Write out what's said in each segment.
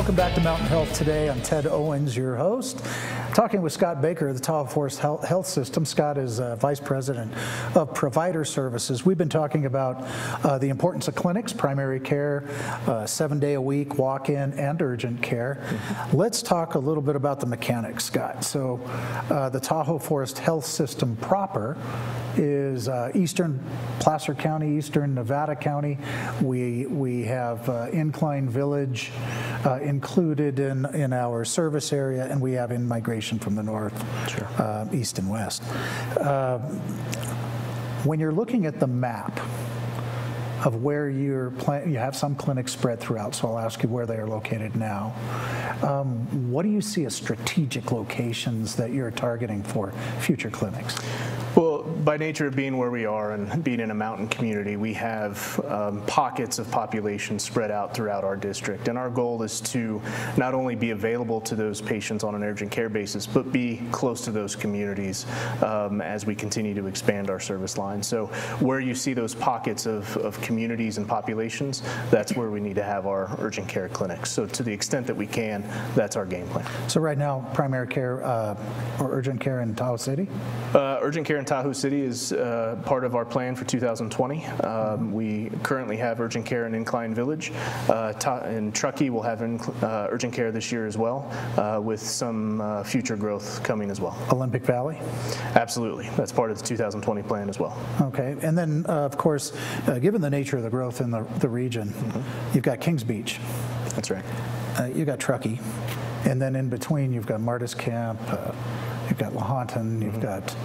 Welcome back to Mountain Health Today. I'm Ted Owens, your host. Talking with Scott Baker of the Tahoe Forest Health System. Scott is Vice President of Provider Services. We've been talking about the importance of clinics, primary care, 7-day-a-week walk-in and urgent care. Let's talk a little bit about the mechanics, Scott. So the Tahoe Forest Health System proper is eastern Placer County, eastern Nevada County. We have Incline Village included in our service area, and we have in-migration from the north, east, and west. When you're looking at the map of where you have some clinics spread throughout, so I'll ask you where they are located now. What do you see as strategic locations that you're targeting for future clinics? Well, by nature of being where we are and being in a mountain community, we have pockets of population spread out throughout our district. And our goal is to not only be available to those patients on an urgent care basis, but be close to those communities as we continue to expand our service line. So where you see those pockets of communities and populations, that's where we need to have our urgent care clinics. So to the extent that we can, that's our game plan. So right now, primary care or urgent care in Tahoe City? Urgent care in Tahoe City is part of our plan for 2020. We currently have urgent care in Incline Village. In Truckee, we'll have urgent care this year as well, with some future growth coming as well. Olympic Valley? Absolutely. That's part of the 2020 plan as well. Okay. And then, of course, given the nature of the growth in the region, you've got Kings Beach. That's right. You've got Truckee. And then in between, you've got Martis Camp, you've got Lahontan, you've got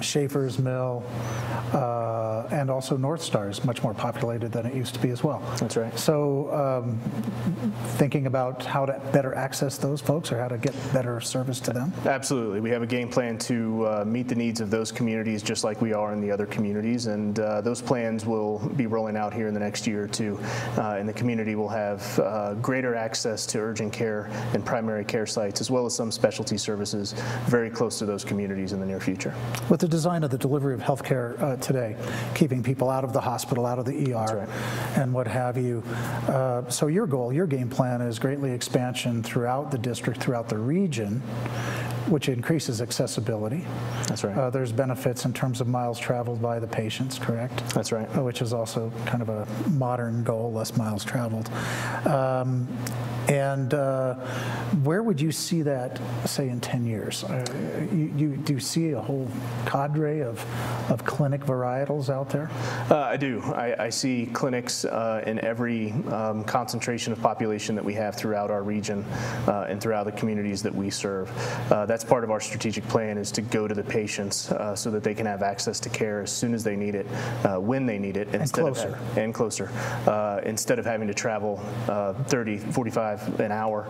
Schaefer's Mill, and also North Star is much more populated than it used to be as well. That's right. So thinking about how to better access those folks or how to get better service to them? Absolutely. We have a game plan to meet the needs of those communities just like we are in the other communities, and those plans will be rolling out here in the next year or two, and the community will have greater access to urgent care and primary care sites, as well as some specialty services very close to those communities in the near future. With the design of the delivery of health care today, keeping people out of the hospital, out of the ER, and what have you. So your goal, your game plan is greatly expansion throughout the district, throughout the region, which increases accessibility. That's right. There's benefits in terms of miles traveled by the patients, correct? That's right. Which is also kind of a modern goal, less miles traveled. Where would you see that, say, in 10 years? Do you see a whole cadre of clinic varietals out there? I do. I see clinics in every concentration of population that we have throughout our region and throughout the communities that we serve. That's part of our strategic plan, is to go to the patients so that they can have access to care as soon as they need it, when they need it, instead of having to travel 30, 45 an hour.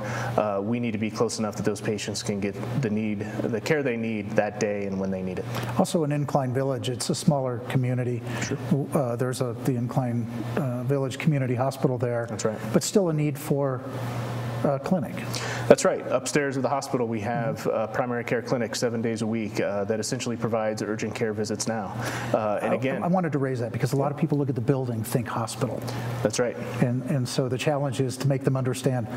We need to be close enough that those patients can get the care they need that day and when they need it. Also in Incline Village, it's a smaller community. Sure. There's the Incline Village Community Hospital there. That's right. But still a need for clinic. That's right. Upstairs of the hospital, we have a primary care clinic 7 days a week that essentially provides urgent care visits now. And again, I wanted to raise that because a lot of people look at the building, think hospital. That's right. And so the challenge is to make them understand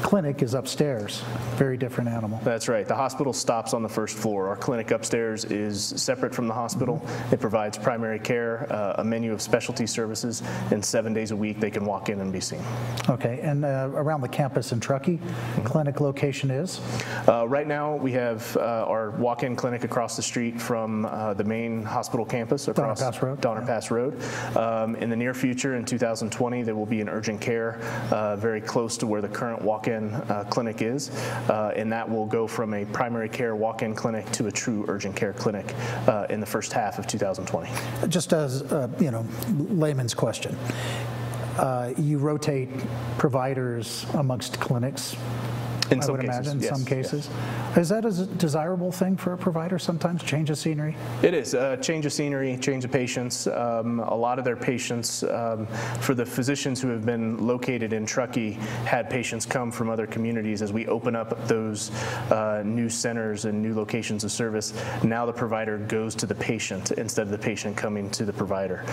clinic is upstairs, very different animal. That's right. The hospital stops on the first floor. Our clinic upstairs is separate from the hospital. It provides primary care, a menu of specialty services, and 7 days a week they can walk in and be seen. Okay. And around the campus in Truckee, clinic location is? Right now we have our walk-in clinic across the street from the main hospital campus across Donner Pass Road. In the near future, in 2020, there will be an urgent care very close to where the current walk-in clinic is, and that will go from a primary care walk-in clinic to a true urgent care clinic in the first half of 2020. Just as layman's question. You rotate providers amongst clinics In I some would cases, imagine, in yes, some cases. Is that a desirable thing for a provider sometimes, change of scenery? It is. Change of scenery, change of patients. A lot of their patients, for the physicians who have been located in Truckee, had patients come from other communities. As we open up those new centers and new locations of service, now the provider goes to the patient instead of the patient coming to the provider.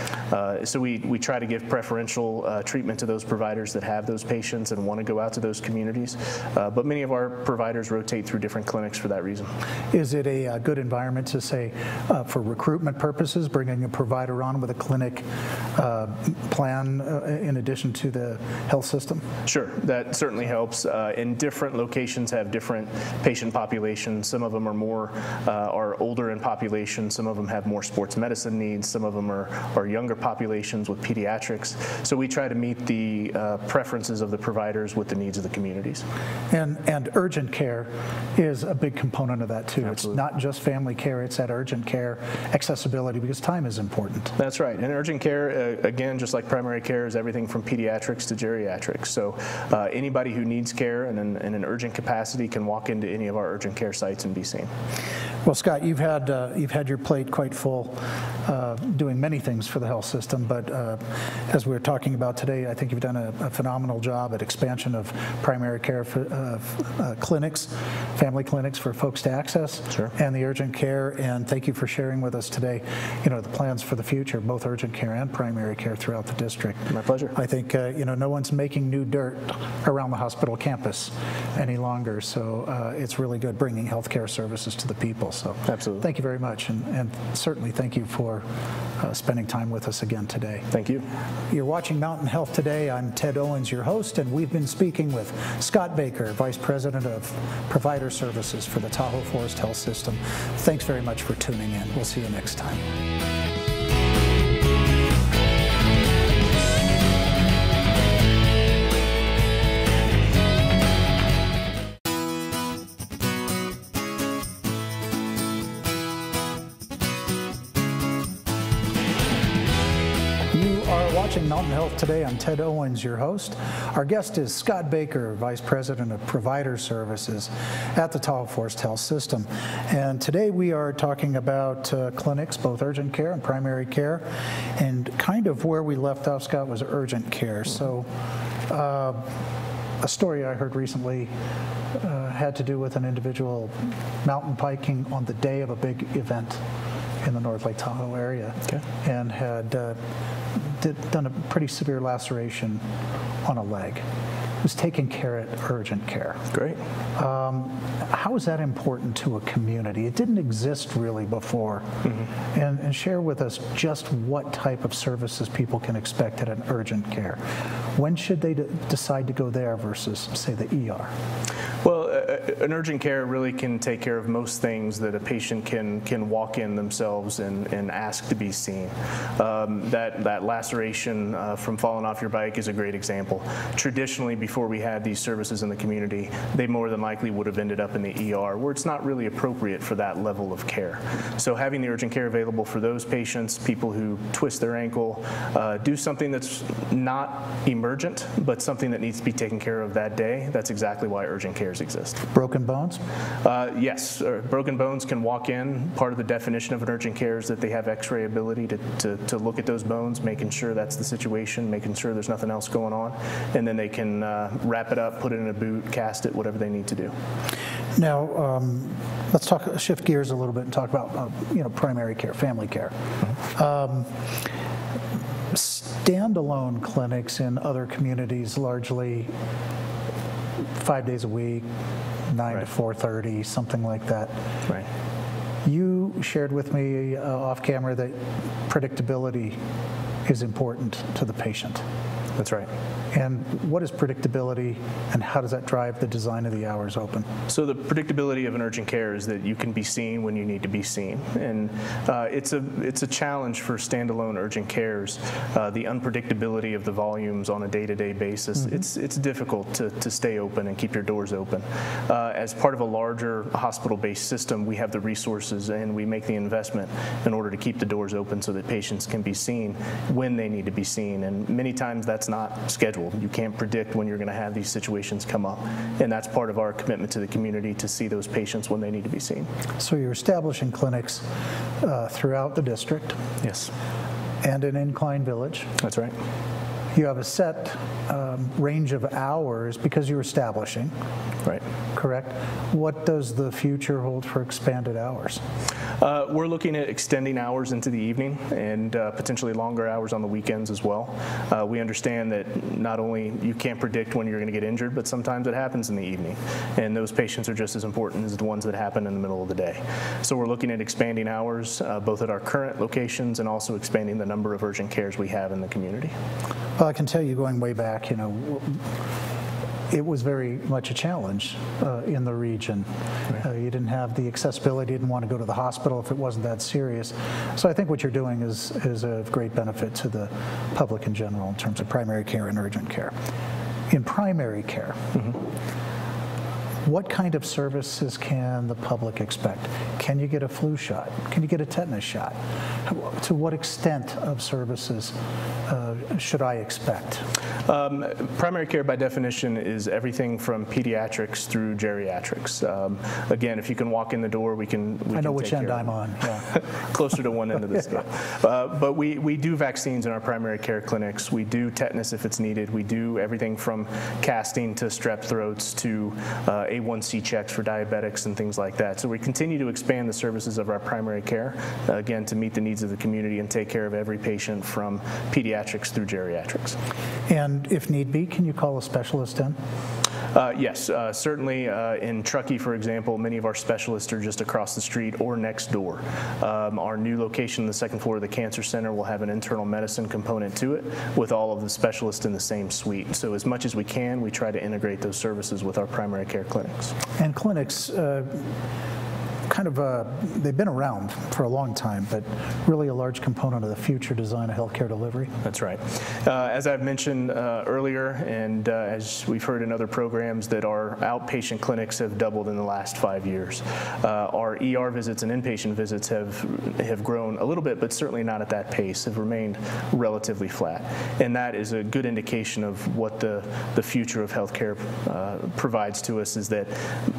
So we try to give preferential treatment to those providers that have those patients and want to go out to those communities. But many of our providers rotate through different clinics for that reason. Is it a good environment to say, for recruitment purposes, bringing a provider on with a clinic plan in addition to the health system? Sure, that certainly helps. And different locations have different patient populations. Some of them are older in population. Some of them have more sports medicine needs. Some of them are younger populations with pediatrics. So we try to meet the preferences of the providers with the needs of the communities. And urgent care is a big component of that too. Absolutely. It's not just family care, it's that urgent care accessibility, because time is important. That's right. And urgent care, again, just like primary care, is everything from pediatrics to geriatrics. So anybody who needs care in an urgent capacity can walk into any of our urgent care sites and be seen. Well, Scott, you've had your plate quite full, doing many things for the health system, but as we were talking about today, I think you've done a phenomenal job at expansion of primary care clinics, family clinics for folks to access, Sure. and the urgent care. And thank you for sharing with us today, the plans for the future, both urgent care and primary care throughout the district. My pleasure. I think no one's making new dirt around the hospital campus any longer, so it's really good bringing healthcare services to the people. So Absolutely. thank you very much, and certainly thank you for spending time with us again today. Thank you. You're watching Mountain Health Today. I'm Ted Owens, your host, and we've been speaking with Scott Baker, Vice President of Provider Services for the Tahoe Forest Health System. Thanks very much for tuning in. We'll see you next time. Watching Mountain Health Today. I'm Ted Owens, your host. Our guest is Scott Baker, Vice President of Provider Services at the Tahoe Forest Health System. And today we are talking about clinics, both urgent care and primary care. And kind of where we left off, Scott, was urgent care. So a story I heard recently had to do with an individual mountain biking on the day of a big event in the North Lake Tahoe area, Okay. and had done a pretty severe laceration on a leg. Was taken care at urgent care. Great. How is that important to a community? It didn't exist really before. Mm-hmm. And share with us just what type of services people can expect at an urgent care. When should they decide to go there versus, say, the ER? Well, an urgent care really can take care of most things that a patient can walk in themselves and ask to be seen. That laceration from falling off your bike is a great example. Traditionally, before we had these services in the community, they more than likely would have ended up in the ER, where it's not really appropriate for that level of care. So having the urgent care available for those patients, people who twist their ankle, do something that's not emergent, but something that needs to be taken care of that day, that's exactly why urgent cares exist. Broken bones? Yes, broken bones can walk in. Part of the definition of an urgent care is that they have x-ray ability to look at those bones, making sure that's the situation, making sure there's nothing else going on, and then they can wrap it up, put it in a boot, cast it, whatever they need to do. Now, let's shift gears a little bit and talk about primary care, family care. Standalone clinics in other communities, largely 5 days a week, 9 to 4:30, something like that. Right. You shared with me off camera that predictability is important to the patient. That's right. And what is predictability, and how does that drive the design of the hours open? So the predictability of an urgent care is that you can be seen when you need to be seen. And it's a challenge for standalone urgent cares, the unpredictability of the volumes on a day-to-day basis. Mm-hmm. It's difficult to stay open and keep your doors open. As part of a larger hospital-based system, we have the resources and we make the investment in order to keep the doors open so that patients can be seen when they need to be seen. And many times that's that's not scheduled. You can't predict when you're going to have these situations come up, and that's part of our commitment to the community to see those patients when they need to be seen. So you're establishing clinics throughout the district. Yes. And in Incline Village. That's right. You have a set range of hours because you're establishing. Right. Correct. What does the future hold for expanded hours? We're looking at extending hours into the evening and potentially longer hours on the weekends as well. We understand that not only you can't predict when you're going to get injured, but sometimes it happens in the evening. And those patients are just as important as the ones that happen in the middle of the day. So we're looking at expanding hours both at our current locations and also expanding the number of urgent cares we have in the community. Well, I can tell you going way back, it was very much a challenge in the region. Right. You didn't have the accessibility, didn't want to go to the hospital if it wasn't that serious. So I think what you're doing is of great benefit to the public in general in terms of primary care and urgent care. In primary care, what kind of services can the public expect? Can you get a flu shot? Can you get a tetanus shot? To what extent of services should I expect? Primary care by definition is everything from pediatrics through geriatrics. Again, if you can walk in the door, we can I know which take end care of I'm on. Yeah. Closer to one end of the scale. But we do vaccines in our primary care clinics. We do tetanus if it's needed. We do everything from casting to strep throats to A1C checks for diabetics and things like that. So we continue to expand the services of our primary care, again, to meet the needs of the community and take care of every patient from pediatrics through geriatrics. And if need be, can you call a specialist in? Yes, certainly in Truckee, for example, many of our specialists are just across the street or next door. Our new location, the second floor of the Cancer Center, will have an internal medicine component to it with all of the specialists in the same suite. So as much as we can, we try to integrate those services with our primary care clinics. And clinics, they've been around for a long time, but really a large component of the future design of healthcare delivery. That's right. As I've mentioned earlier, and as we've heard in other programs, that our outpatient clinics have doubled in the last 5 years. Our ER visits and inpatient visits have grown a little bit, but certainly not at that pace, have remained relatively flat. And that is a good indication of what the future of healthcare provides to us, is that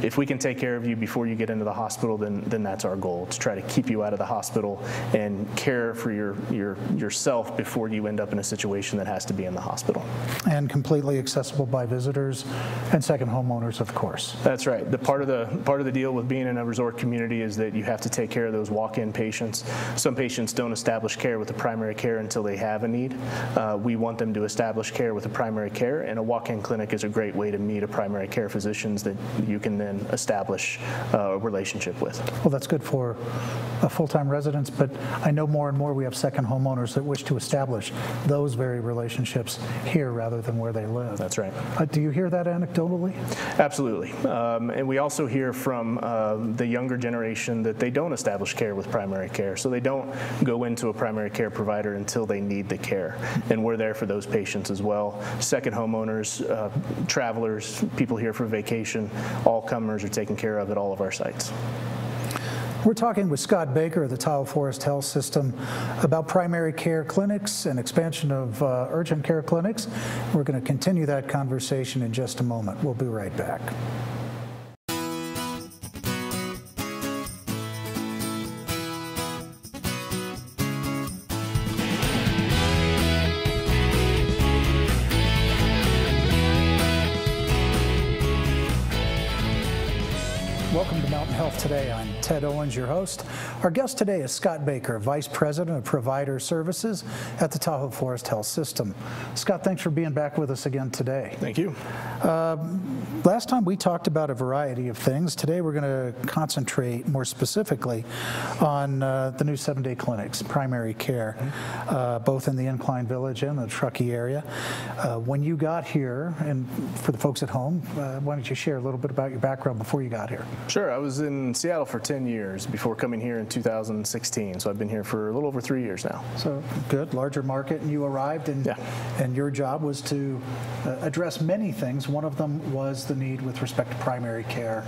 if we can take care of you before you get into the hospital, then that's our goal, to try to keep you out of the hospital and care for yourself before you end up in a situation that has to be in the hospital. And completely accessible by visitors and second homeowners, of course. That's right. The part of the deal with being in a resort community is that you have to take care of those walk-in patients. Some patients don't establish care with the primary care until they have a need. We want them to establish care with the primary care, and a walk-in clinic is a great way to meet a primary care physicians that you can then establish a relationship with. Well, that's good for full-time residents, but I know more and more we have second homeowners that wish to establish those very relationships here rather than where they live. That's right. Do you hear that anecdotally? Absolutely. And we also hear from the younger generation that they don't establish care with primary care, so they don't go into a primary care provider until they need the care. And we're there for those patients as well. Second homeowners, travelers, people here for vacation, all comers are taken care of at all of our sites. We're talking with Scott Baker of the Tahoe Forest Health System about primary care clinics and expansion of urgent care clinics. We're going to continue that conversation in just a moment. We'll be right back. Welcome to Mountain Health Today. I'm Ted Owens, your host. Our guest today is Scott Baker, Vice President of Provider Services at the Tahoe Forest Health System. Scott, thanks for being back with us again today. Thank you. Last time we talked about a variety of things. Today we're going to concentrate more specifically on the new 7-day clinics, primary care, both in the Incline Village and the Truckee area. When you got here, and for the folks at home, why don't you share a little bit about your background before you got here? Sure. I was in Seattle for 10 years before coming here in 2016, so I've been here for a little over 3 years now. So good, larger market, and you arrived, and your job was to address many things. One of them was the need with respect to primary care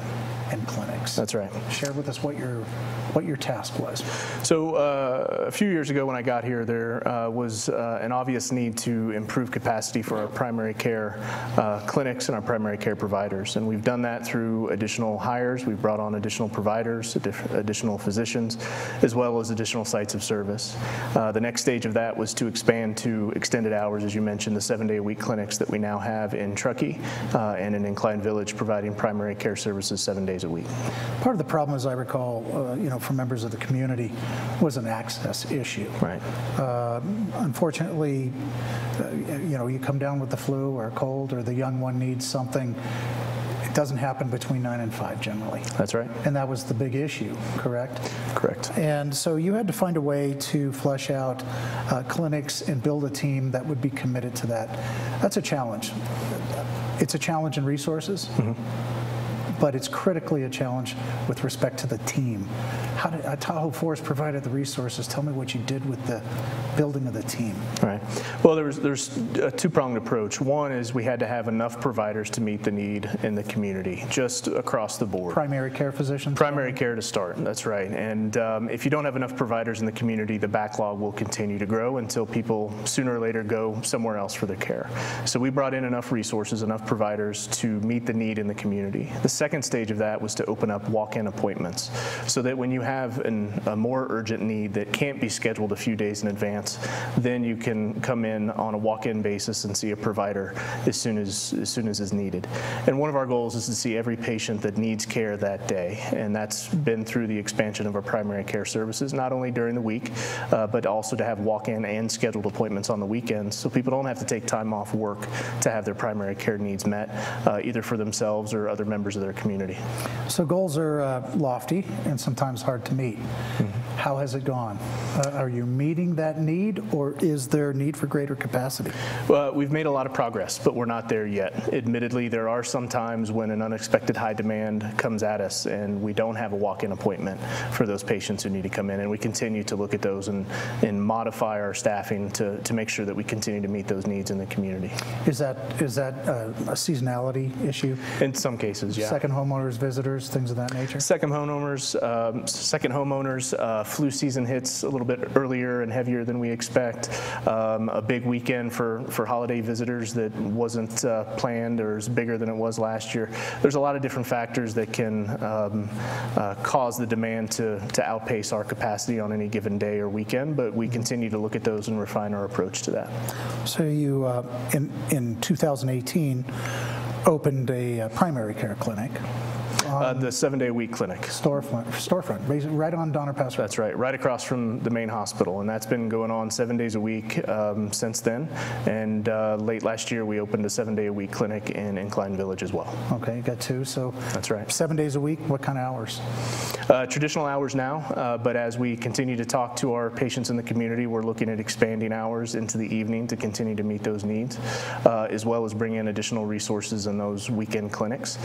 and clinics. That's right. Share with us what your task was. So a few years ago when I got here, there was an obvious need to improve capacity for our primary care clinics and our primary care providers, and we've done that through additional hires. We've brought on additional providers, additional physicians, as well as additional sites of service. The next stage of that was to expand to extended hours, as you mentioned, the 7-day-a-week clinics that we now have in Truckee and in Incline Village, providing primary care services 7 days a week. Part of the problem, as I recall, for members of the community, was an access issue. Right. Unfortunately, you come down with the flu or a cold, or the young one needs something. It doesn't happen between 9 and 5 generally. That's right. And that was the big issue, correct? Correct. And so you had to find a way to flesh out clinics and build a team that would be committed to that. That's a challenge. It's a challenge in resources. Mm-hmm. But it's critically a challenge with respect to the team. How did Tahoe Forest provided the resources? Tell me what you did with the building of the team. Right. Well, there's a two-pronged approach. One is we had to have enough providers to meet the need in the community, just across the board. Primary care physicians? Primary care to start, that's right. And if you don't have enough providers in the community, the backlog will continue to grow until people sooner or later go somewhere else for their care. So we brought in enough resources, enough providers to meet the need in the community. The second stage of that was to open up walk-in appointments so that when you have a more urgent need that can't be scheduled a few days in advance, then you can come in on a walk-in basis and see a provider as soon as is needed. And one of our goals is to see every patient that needs care that day, and that's been through the expansion of our primary care services, not only during the week, but also to have walk-in and scheduled appointments on the weekends so people don't have to take time off work to have their primary care needs met, either for themselves or other members of their community. So goals are lofty and sometimes hard to meet. Mm-hmm. How has it gone? Are you meeting that need, or is there need for greater capacity? Well, we've made a lot of progress, but we're not there yet. Admittedly, there are some times when an unexpected high demand comes at us and we don't have a walk-in appointment for those patients who need to come in, and we continue to look at those and modify our staffing to make sure that we continue to meet those needs in the community. Is that a seasonality issue? In some cases, yeah. Second homeowners, visitors, things of that nature? Second homeowners, flu season hits a little bit earlier and heavier than we expect. A big weekend for holiday visitors that wasn't planned or is bigger than it was last year. There's a lot of different factors that can cause the demand to outpace our capacity on any given day or weekend, but we continue to look at those and refine our approach to that. So you, in 2018, opened a primary care clinic. The 7-day-a-week clinic. Storefront, basically right on Donner Pass. That's right, right across from the main hospital, and that's been going on 7 days a week since then. And late last year, we opened a 7-day-a-week clinic in Incline Village as well. Okay, you got two. So that's right. 7 days a week. What kind of hours? Traditional hours now, but as we continue to talk to our patients in the community, we're looking at expanding hours into the evening to continue to meet those needs, as well as bring in additional resources in those weekend clinics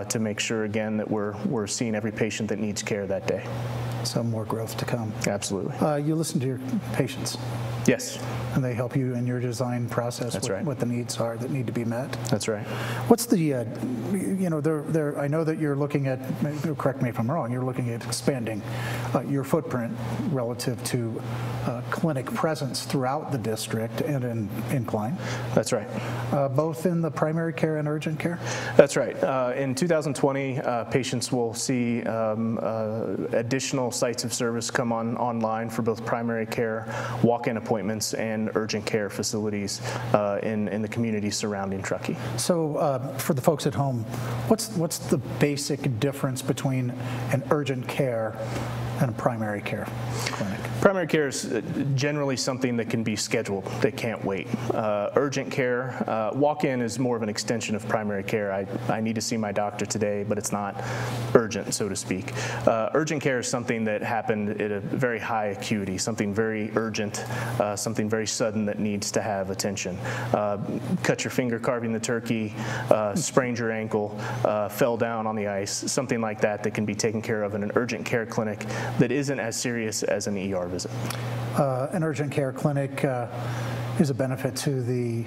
to make sure, again, that we're seeing every patient that needs care that day. So more growth to come. Absolutely. You listen to your patients. Yes. And they help you in your design process. That's right. What the needs are that need to be met. That's right. What's the, I know that you're looking at, correct me if I'm wrong, you're looking at expanding your footprint relative to clinic presence throughout the district and in Incline. That's right. Both in the primary care and urgent care? That's right. In 2020, patients will see additional sites of service come online for both primary care, walk-in appointments, and urgent care facilities in the community surrounding Truckee. So for the folks at home, what's the basic difference between an urgent care and a primary care clinic? Primary care is generally something that can be scheduled, that can't wait. Urgent care, walk-in is more of an extension of primary care. I need to see my doctor today, but it's not urgent, so to speak. Urgent care is something that happened at a very high acuity, something very urgent, something very sudden that needs to have attention. Cut your finger carving the turkey, sprained your ankle, fell down on the ice, something like that that can be taken care of in an urgent care clinic that isn't as serious as an ER visit. An urgent care clinic is a benefit to the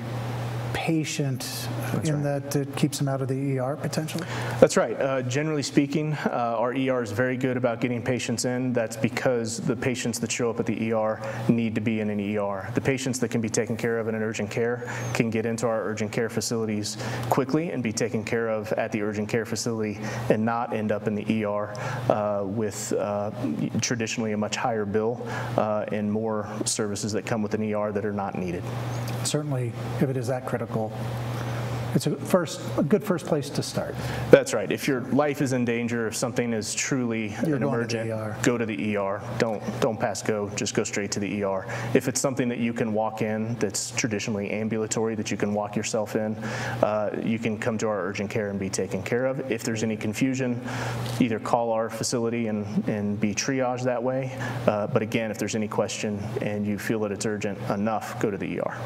patient in that it keeps them out of the ER potentially? That's right. Generally speaking, our ER is very good about getting patients in. That's because the patients that show up at the ER need to be in an ER. The patients that can be taken care of in an urgent care can get into our urgent care facilities quickly and be taken care of at the urgent care facility and not end up in the ER with traditionally a much higher bill and more services that come with an ER that are not needed. Certainly, if it is that critical, it's a good first place to start. That's right. If your life is in danger, if something is truly an emergent, go to the ER. Don't pass go. Just go straight to the ER. If it's something that you can walk in, that's traditionally ambulatory, that you can walk yourself in, you can come to our urgent care and be taken care of. If there's any confusion, either call our facility and be triaged that way. But again, if there's any question and you feel that it's urgent enough, go to the ER.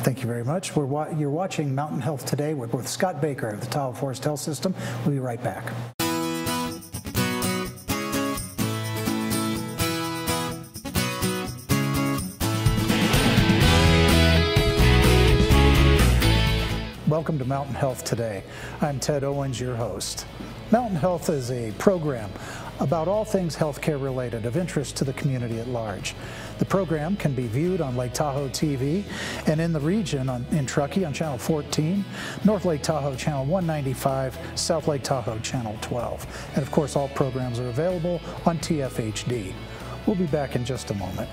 Thank you very much. You're watching Mountain Health Today with Scott Baker of the Tahoe Forest Health System. We'll be right back. Welcome to Mountain Health Today. I'm Ted Owens, your host. Mountain Health is a program about all things healthcare related of interest to the community at large. The program can be viewed on Lake Tahoe TV and in the region in Truckee on Channel 14, North Lake Tahoe Channel 195, South Lake Tahoe Channel 12. And of course, all programs are available on TFHD. We'll be back in just a moment.